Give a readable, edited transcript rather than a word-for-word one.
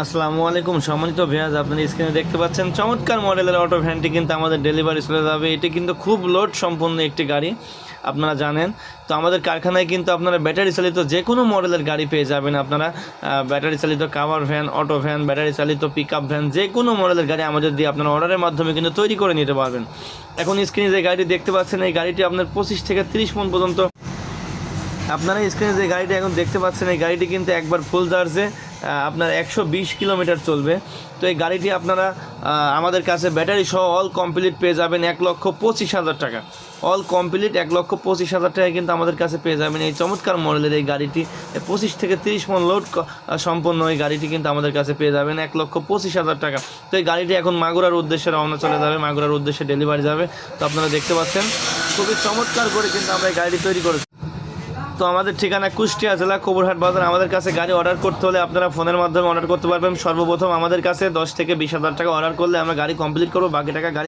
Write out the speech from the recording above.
আসসালামু আলাইকুম সম্মানিত ভিউয়ার্স, আপনারা স্ক্রিনে দেখতে পাচ্ছেন চমৎকার মডেলের অটো ভ্যানটি কিন্তু আমাদের ডেলিভারি চলে যাবে। এটি কিন্তু খুব লোড সম্পন্ন একটি গাড়ি, আপনারা জানেন। তো আমাদের কারখানায় কিন্তু আপনারা ব্যাটারি চালিত যে কোনো মডেলের গাড়ি পেয়ে যাবেন। আপনারা ব্যাটারি চালিত cover van, auto van, battery চালিত পিক আপ ভ্যান, যে কোনো মডেলের গাড়ি আমাদের দিয়ে আপনারা অর্ডারের মাধ্যমে কিন্তু তৈরি করে নিতে পারবেন। এখন স্ক্রিনে যে গাড়িটি দেখতে পাচ্ছেন, এই গাড়িটি আপনার 25 থেকে 30 মণ পর্যন্ত। আপনারা স্ক্রিনে যে গাড়িটি এখন দেখতে পাচ্ছেন, এই গাড়িটি কিন্তু একবার ফুল চার্জে আপনার 120 কিলোমিটার চলবে। তো এই গাড়িটি আপনারা আমাদের কাছে ব্যাটারি সহ অল কমপ্লিট পেয়ে যাবেন 1,25,000 টাকা। অল কমপ্লিট 1,25,000 টাকায় কিন্তু আমাদের কাছে পেয়ে যাবেন এই চমৎকার মডেলের এই গাড়িটি। 25 থেকে 30 মণ লোড সম্পন্ন এই গাড়িটি কিন্তু আমাদের কাছে পেয়ে যাবেন 1,25,000 টাকা। তো এই গাড়িটি এখন মাগুরার উদ্দেশ্যে রওনা চলে যাবে, মাগুরার উদ্দেশ্যে ডেলিভারি যাবে। তো আপনারা দেখতে পাচ্ছেন খুবই চমৎকার করে কিন্তু আমরা এই গাড়িটি তৈরি করেছি। তো আমাদের ঠিকানা কুষ্টিয়া জেলা কবুরহাট বাজার। আমাদের কাছে গাড়ি অর্ডার করতে হলে আপনারা ফোনের মাধ্যমে অর্ডার করতে পারবেন। সর্বপ্রথম আমাদের কাছে 10 থেকে 20,000 টাকা অর্ডার করলে আমরা গাড়ি কমপ্লিট করবো, বাকি টাকা গাড়ি